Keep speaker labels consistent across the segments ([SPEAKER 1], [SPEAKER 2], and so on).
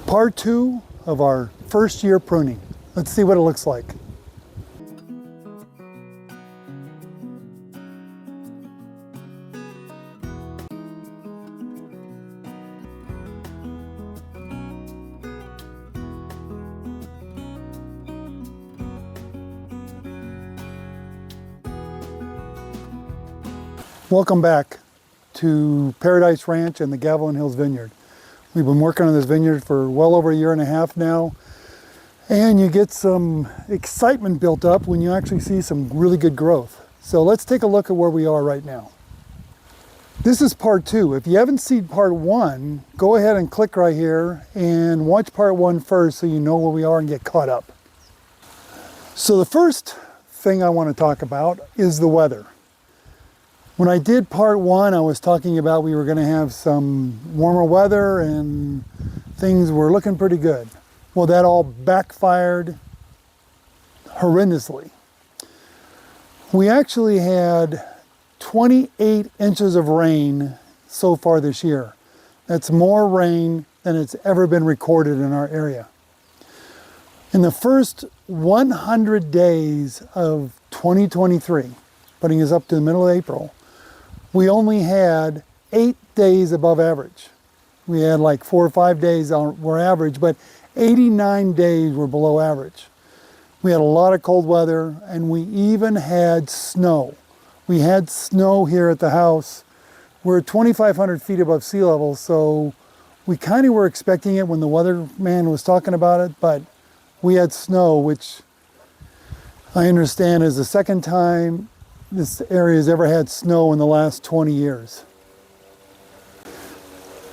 [SPEAKER 1] Part 2 of our first year pruning. Let's see what it looks like. Welcome back to Paradise Ranch and the Gavilan Hills Vineyard. We've been working on this vineyard for well over a year and a half now, and you get some excitement built up when you actually see some really good growth. So let's take a look at where we are right now. This is part 2. If you haven't seen part 1, go ahead and click right here and watch part 1 first so you know where we are and get caught up. So the first thing I want to talk about is the weather. When I did part 1, I was talking about we were going to have some warmer weather and things were looking pretty good. Well, that all backfired horrendously. We actually had 28 inches of rain so far this year. That's more rain than it's ever been recorded in our area. In the first 100 days of 2023, putting us up to the middle of April, we only had 8 days above average. We had like 4 or 5 days were average, but 89 days were below average. We had a lot of cold weather, and we even had snow. We had snow here at the house. We're 2,500 feet above sea level, so we kind of were expecting it when the weatherman was talking about it, but we had snow, which I understand is the second time this area has ever had snow in the last 20 years.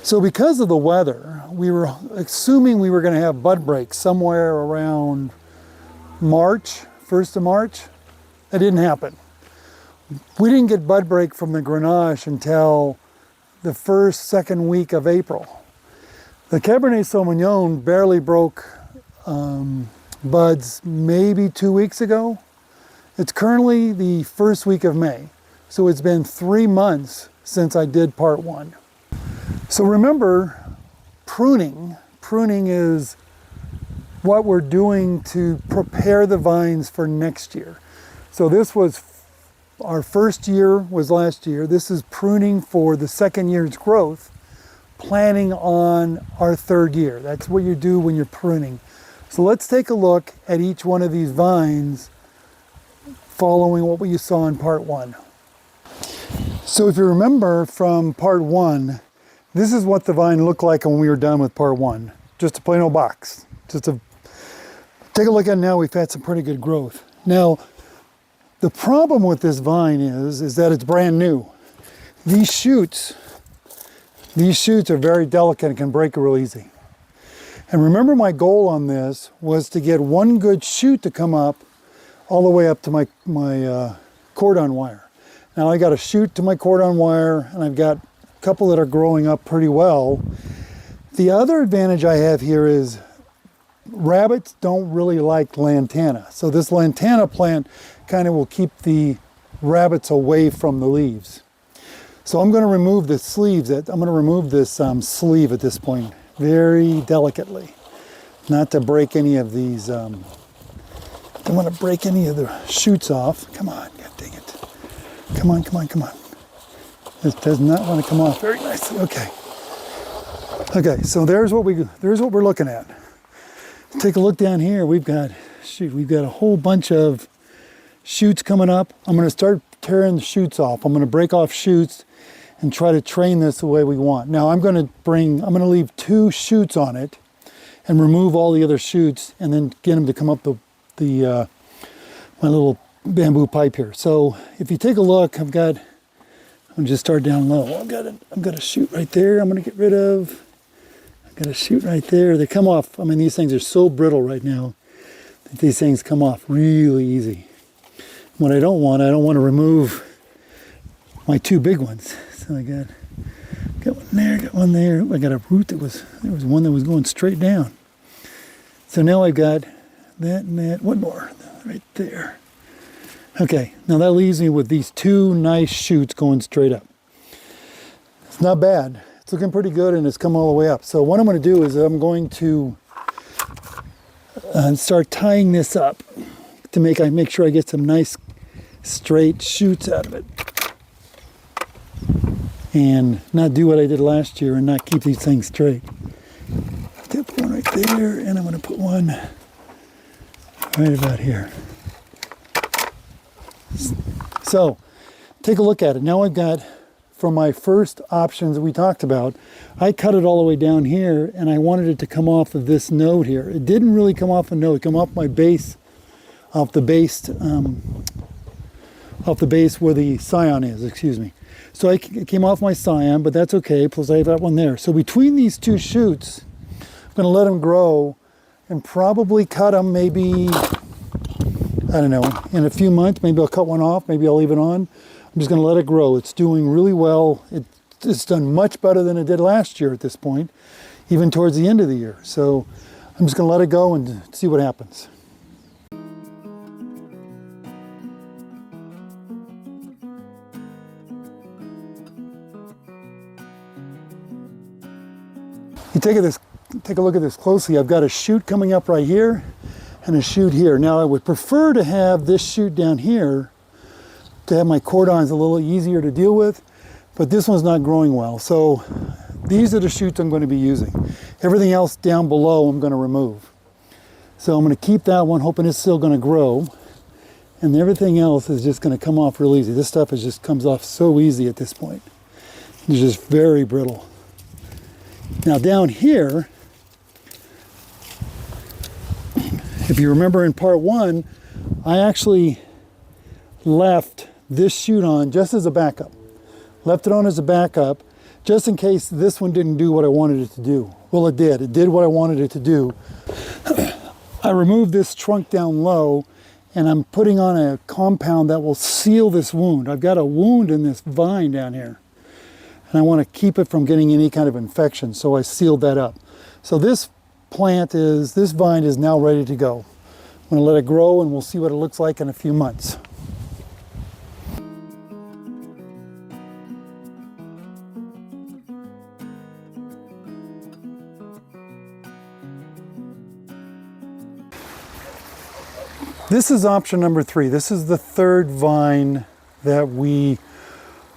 [SPEAKER 1] So because of the weather, we were assuming we were going to have bud breaks somewhere around March, 1st of March. That didn't happen. We didn't get bud break from the Grenache until the first, second week of April. The Cabernet Sauvignon barely broke buds maybe 2 weeks ago. It's currently the first week of May, so it's been 3 months since I did part 1. So remember, pruning is what we're doing to prepare the vines for next year. So this was, our first year was last year. This is pruning for the second year's growth, planning on our third year. That's what you do when you're pruning. So let's take a look at each one of these vines following what you saw in part 1. So if you remember from part 1, this is what the vine looked like when we were done with part 1. Just a plain old box. Take a look at it now. We've had some pretty good growth. Now, the problem with this vine is that it's brand new. These shoots are very delicate and can break real easy. And remember, my goal on this was to get one good shoot to come up all the way up to my cordon wire. Now I got a shoot to my cordon wire, and I've got a couple that are growing up pretty well. The other advantage I have here is rabbits don't really like lantana. So this lantana plant kind of will keep the rabbits away from the leaves. So I'm going to remove the sleeves. I'm going to remove this sleeve at this point very delicately, not to break any of these. Don't want to break any of the shoots off. Come on, God dang it. Come on. This does not want to come off very nicely. Okay, so there's what we're looking at. Take a look down here. We've got a whole bunch of shoots coming up. I'm going to start tearing the shoots off. I'm going to break off shoots and try to train this the way we want. Now I'm going to leave 2 shoots on it and remove all the other shoots, and then get them to come up my little bamboo pipe here. So if you take a look, I'm going to just start down low. I've got a shoot right there I'm going to get rid of. I've got a shoot right there. They come off. I mean, these things are so brittle right now that these things come off really easy. What I don't want to remove my 2 big ones. So I got one there, got one there. I got a root there was one that was going straight down. So now I've got that and that, one more right there. Okay, now that leaves me with these 2 nice shoots going straight up. It's not bad. It's looking pretty good and it's come all the way up. So what I'm going to do is I'm going to start tying this up to make sure I get some nice straight shoots out of it. And not do what I did last year and not keep these things straight. Put one right there, and I'm going to put one right about here. So, take a look at it. Now I've got, from my first options that we talked about, I cut it all the way down here, and I wanted it to come off of this node here. It didn't really come off a node. It came off my base, off the base where the scion is, excuse me. So it came off my scion, but that's okay, plus I have that one there. So between these two shoots, I'm gonna let them grow and probably cut them maybe, I don't know, in a few months. Maybe I'll cut one off, maybe I'll leave it on. I'm just gonna let it grow. It's doing really well. It's done much better than it did last year at this point, even towards the end of the year. So I'm just gonna let it go and see what happens. You take a look at this closely. I've got a shoot coming up right here and a shoot here. Now I would prefer to have this shoot down here to have my cordons a little easier to deal with, but this one's not growing well. So these are the shoots I'm going to be using. Everything else down below I'm going to remove. So I'm going to keep that one, hoping it's still going to grow, and everything else is just going to come off real easy. This stuff just comes off so easy at this point. It's just very brittle. Now down here, if you remember in part one, I actually left this shoot on just as a backup. Left it on as a backup, just in case this one didn't do what I wanted it to do. Well, it did. It did what I wanted it to do. I removed this trunk down low, and I'm putting on a compound that will seal this wound. I've got a wound in this vine down here, and I want to keep it from getting any kind of infection, so I sealed that up. So this vine is now ready to go. I'm going to let it grow, and we'll see what it looks like in a few months. This is option number 3. This is the third vine that we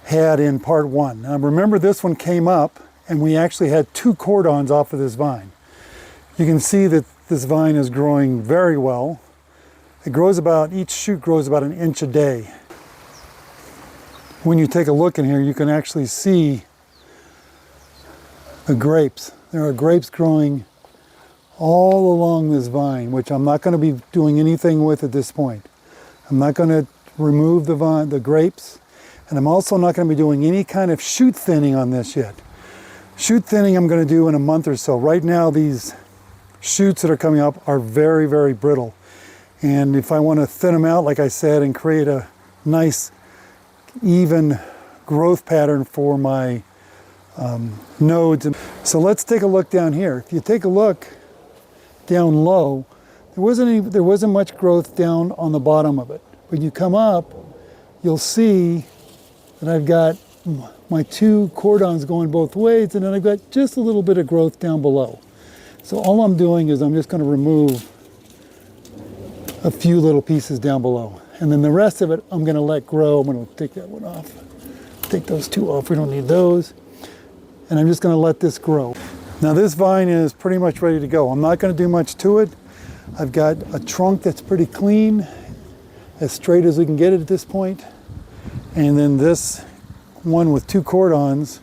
[SPEAKER 1] had in part 1. Now remember, this one came up and we actually had 2 cordons off of this vine. You can see that this vine is growing very well. It grows about, each shoot grows about an inch a day. When you take a look in here, you can actually see the grapes. There are grapes growing all along this vine, which I'm not going to be doing anything with at this point. I'm not going to remove the grapes, and I'm also not going to be doing any kind of shoot thinning on this yet. Shoot thinning I'm going to do in a month or so. Right now these shoots that are coming up are very, very brittle. And if I want to thin them out, like I said, and create a nice even growth pattern for my nodes. So let's take a look down here. If you take a look down low, there wasn't much growth down on the bottom of it. When you come up, you'll see that I've got my 2 cordons going both ways, and then I've got just a little bit of growth down below. So all I'm doing is I'm just going to remove a few little pieces down below, and then the rest of it I'm going to let grow. I'm going to take that one off, take those 2 off, we don't need those, and I'm just going to let this grow. Now this vine is pretty much ready to go. I'm not going to do much to it. I've got a trunk that's pretty clean, as straight as we can get it at this point. And then this one with 2 cordons,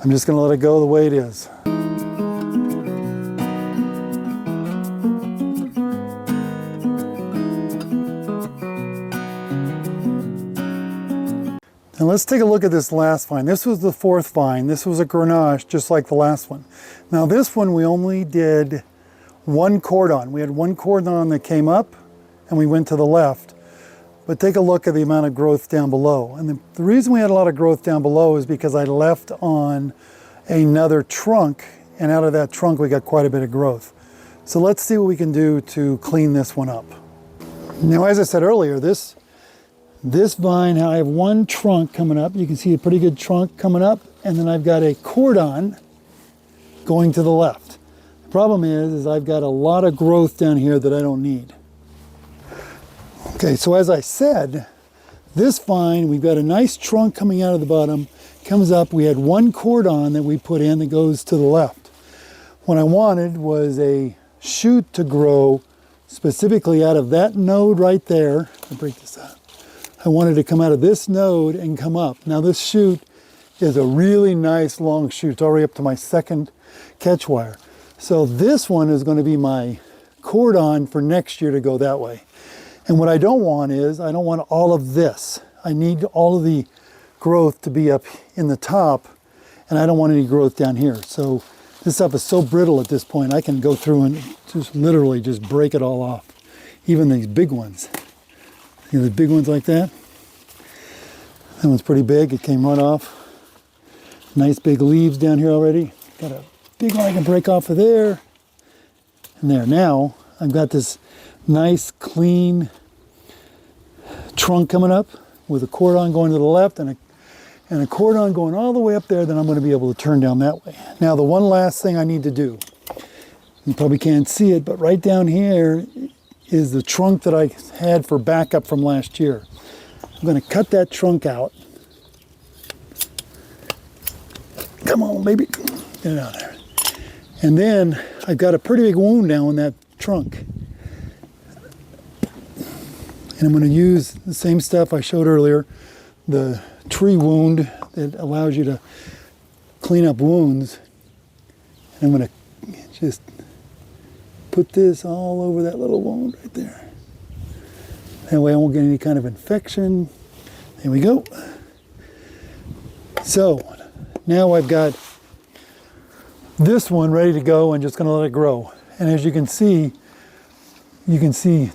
[SPEAKER 1] I'm just going to let it go the way it is. Now let's take a look at this last vine. This was the 4th vine. This was a Grenache, just like the last one. Now this one we only did 1 cordon. We had 1 cordon that came up and we went to the left. But take a look at the amount of growth down below. And the reason we had a lot of growth down below is because I left on another trunk, and out of that trunk we got quite a bit of growth. So let's see what we can do to clean this one up. Now, as I said earlier, this vine, I have 1 trunk coming up. You can see a pretty good trunk coming up. and then I've got a cordon going to the left. The problem is I've got a lot of growth down here that I don't need. Okay, so as I said, this vine, we've got a nice trunk coming out of the bottom, comes up. We had one cordon that we put in that goes to the left. What I wanted was a shoot to grow specifically out of that node right there. I'll break this out. I wanted to come out of this node and come up. Now this shoot is a really nice long shoot. It's already up to my second catch wire. So this one is going to be my cordon for next year to go that way. And what I don't want is, I don't want all of this. I need all of the growth to be up in the top, and I don't want any growth down here. So this stuff is so brittle at this point, I can go through and just literally just break it all off. Even these big ones. You know, the big ones like that? That one's pretty big, it came right off. Nice big leaves down here already. Got a big one I can break off of there. And there, now I've got this nice clean trunk coming up with a cordon going to the left and a cordon going all the way up there. Then I'm going to be able to turn down that way. Now the one last thing I need to do, you probably can't see it, but right down here is the trunk that I had for backup from last year. I'm going to cut that trunk out. Come on, baby, get it out there. And then I've got a pretty big wound now in that trunk. And I'm going to use the same stuff I showed earlier, the tree wound that allows you to clean up wounds. And I'm going to just put this all over that little wound right there. That way I won't get any kind of infection. There we go. So now I've got this one ready to go and just going to let it grow. And as you can see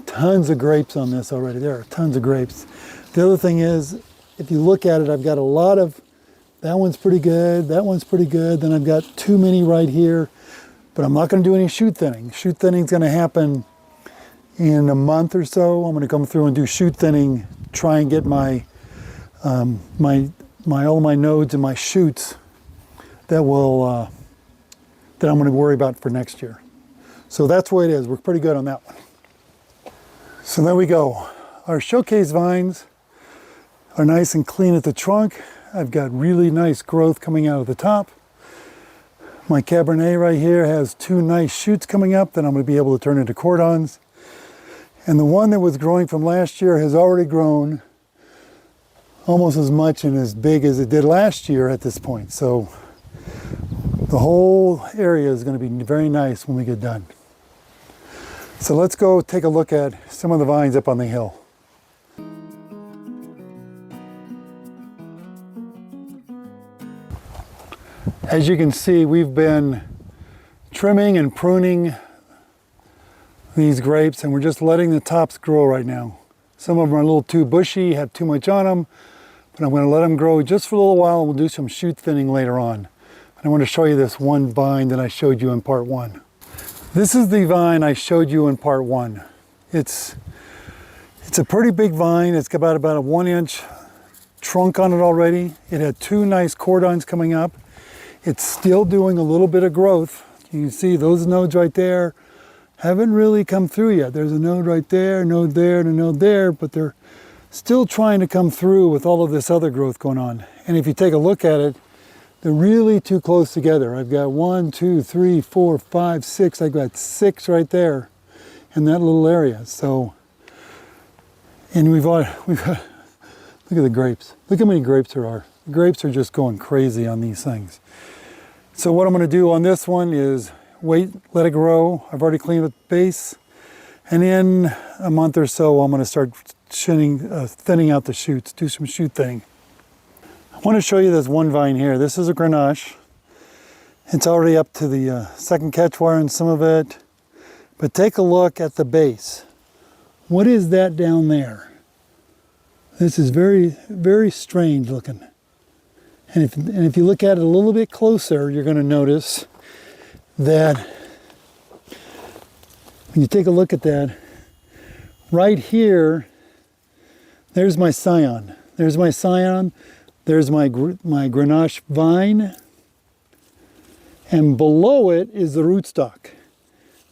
[SPEAKER 1] tons of grapes on this already. There are tons of grapes. The other thing is, if you look at it, I've got a lot of, that one's pretty good, that one's pretty good, then I've got too many right here, but I'm not going to do any shoot thinning. Shoot thinning is going to happen in a month or so. I'm going to come through and do shoot thinning, try and get my, all my nodes and my shoots that will, that I'm going to worry about for next year. So that's the way it is. We're pretty good on that one. So there we go. Our showcase vines are nice and clean at the trunk. I've got really nice growth coming out of the top. My Cabernet right here has two nice shoots coming up that I'm going to be able to turn into cordons. And the one that was growing from last year has already grown almost as much and as big as it did last year at this point. So the whole area is going to be very nice when we get done. So let's go take a look at some of the vines up on the hill. As you can see, we've been trimming and pruning these grapes, and we're just letting the tops grow right now. Some of them are a little too bushy, have too much on them, but I'm going to let them grow just for a little while, and we'll do some shoot thinning later on. And I want to show you this one vine that I showed you in part one. This is the vine I showed you in part one. It's a pretty big vine. It's got about a 1-inch trunk on it already. It had two nice cordons coming up. It's still doing a little bit of growth. You can see those nodes right there haven't really come through yet. There's a node right there, a node there, and a node there, but they're still trying to come through with all of this other growth going on. And if you take a look at it, they're really too close together. I've got 1, 2, 3, 4, 5, 6. I've got 6 right there in that little area. So, and we've got, look at the grapes. Look how many grapes there are. The grapes are just going crazy on these things. So what I'm going to do on this one is wait, let it grow. I've already cleaned the base. And in a month or so, I'm going to start thinning out the shoots, do some shoot thinning. I want to show you this one vine here. This is a Grenache. It's already up to the second catch wire in some of it. But take a look at the base. What is that down there? This is very, very strange looking. And if you look at it a little bit closer, you're going to notice that when you take a look at that, right here, there's my scion. There's my scion. There's my Grenache vine, and below it is the rootstock.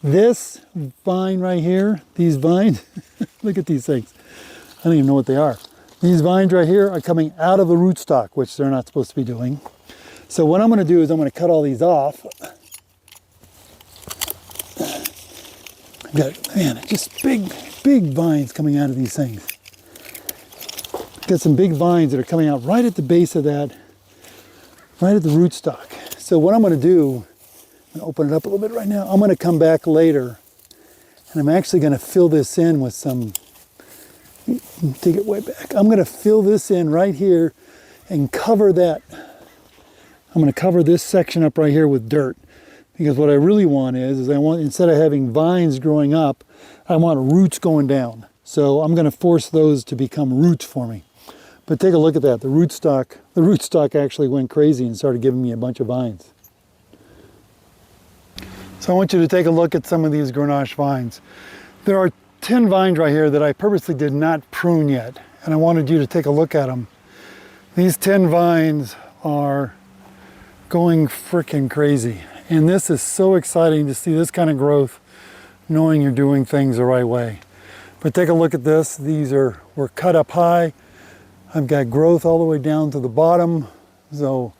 [SPEAKER 1] This vine right here, these vines, look at these things. I don't even know what they are. These vines right here are coming out of the rootstock, which they're not supposed to be doing. So what I'm going to do is I'm going to cut all these off. Man, just big vines coming out of these things. Got some big vines that are coming out right at the base of that, right at the rootstock. So what I'm going to do, I'm going to open it up a little bit right now. I'm going to come back later, and I'm actually going to fill this in with some, take it way back. I'm going to fill this in right here and cover that. I'm going to cover this section up right here with dirt, because what I really want is I want, instead of having vines growing up, I want roots going down. So I'm going to force those to become roots for me. But take a look at that. The rootstock actually went crazy and started giving me a bunch of vines. So I want you to take a look at some of these Grenache vines. There are 10 vines right here that I purposely did not prune yet, and I wanted you to take a look at them. These 10 vines are going freaking crazy. And this is so exciting to see this kind of growth, knowing you're doing things the right way. But take a look at this. These were cut up high. I've got growth all the way down to the bottom. So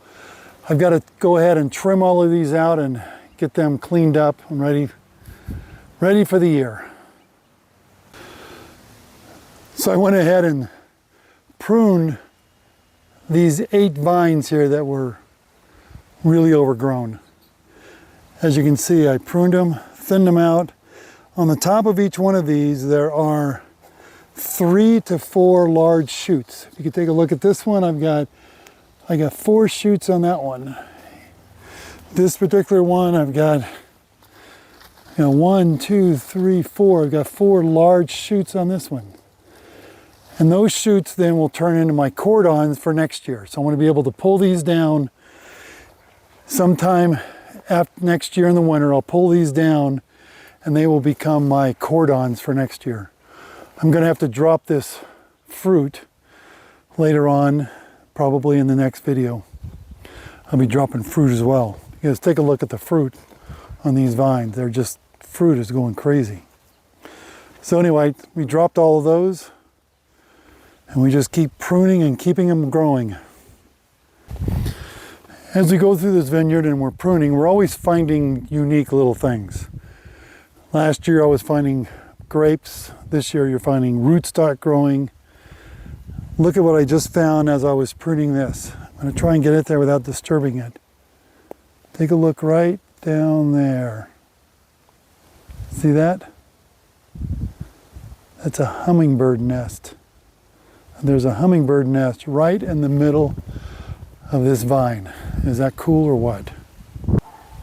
[SPEAKER 1] I've got to go ahead and trim all of these out and get them cleaned up and ready for the year. So I went ahead and pruned these 8 vines here that were really overgrown. As you can see, I pruned them, thinned them out. On the top of each one of these, there are 3 to 4 large shoots. If you can take a look at this one, I got 4 shoots on that one. This particular one, I've got 1, 2, 3, 4. I've got 4 large shoots on this one. And those shoots then will turn into my cordons for next year. So I want to be able to pull these down sometime after next year in the winter. I'll pull these down and they will become my cordons for next year. I'm going to have to drop this fruit later on, probably in the next video. I'll be dropping fruit as well. Because take a look at the fruit on these vines. They're just, fruit is going crazy. So anyway, we dropped all of those and we just keep pruning and keeping them growing. As we go through this vineyard and we're pruning, we're always finding unique little things. Last year I was finding grapes. This year you're finding rootstock growing. Look at what I just found as I was pruning this. I'm going to try and get it there without disturbing it. Take a look right down there. See that? That's a hummingbird nest. There's a hummingbird nest right in the middle of this vine. Is that cool or what?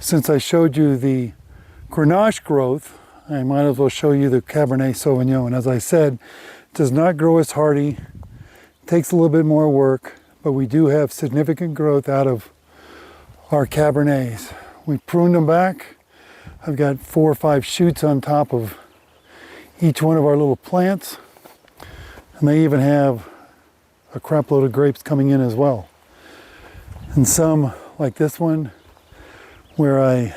[SPEAKER 1] Since I showed you the Grenache growth, I might as well show you the Cabernet Sauvignon. As I said, it does not grow as hardy. It takes a little bit more work, but we do have significant growth out of our Cabernets. We pruned them back. I've got 4 or 5 shoots on top of each one of our little plants. And they even have a crap load of grapes coming in as well. And some, like this one, where I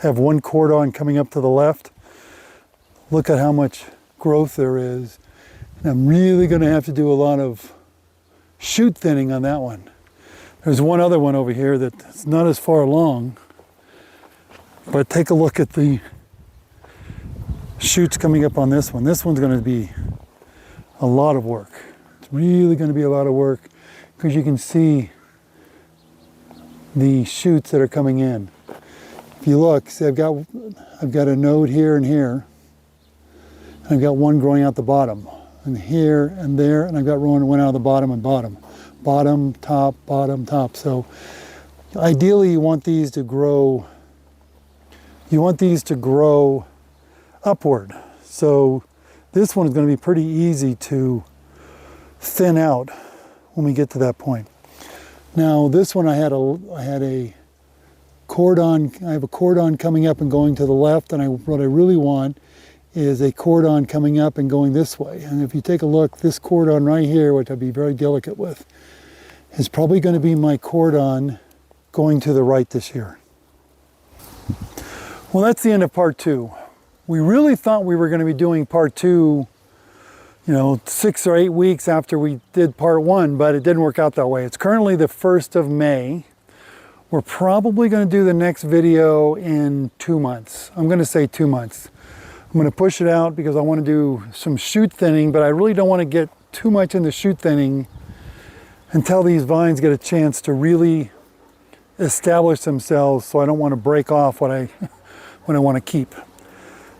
[SPEAKER 1] have 1 cordon coming up to the left. Look at how much growth there is. And I'm really going to have to do a lot of shoot thinning on that one. There's one other one over here that's not as far along, but take a look at the shoots coming up on this one. This one's going to be a lot of work. It's really going to be a lot of work because you can see the shoots that are coming in. If you look, see I've got a node here and here. And I've got one growing out the bottom, and here and there, and I've got one out of the bottom and bottom. Bottom, top. So ideally you want these to grow, upward. So this one is going to be pretty easy to thin out when we get to that point. Now this one I had a cordon, I have a cordon coming up and going to the left, and what I really want is a cordon coming up and going this way. And if you take a look, this cordon right here, which I'd be very delicate with, is probably going to be my cordon going to the right this year. Well, that's the end of part 2. We really thought we were going to be doing part 2, 6 or 8 weeks after we did part 1, but it didn't work out that way. It's currently the 1st of May. We're probably going to do the next video in 2 months. I'm going to say 2 months. I'm going to push it out because I want to do some shoot thinning, but I really don't want to get too much into shoot thinning until these vines get a chance to really establish themselves, so I don't want to break off what I want to keep.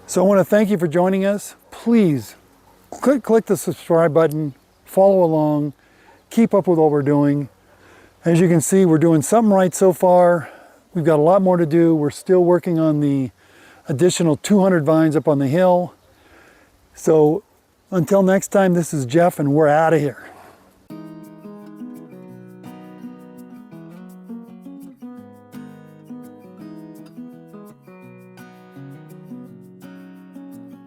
[SPEAKER 1] So I want to thank you for joining us. Please click the subscribe button, follow along, keep up with what we're doing. As you can see, we're doing something right so far. We've got a lot more to do. We're still working on the additional 200 vines up on the hill. So until next time, this is Jeff, and we're out of here.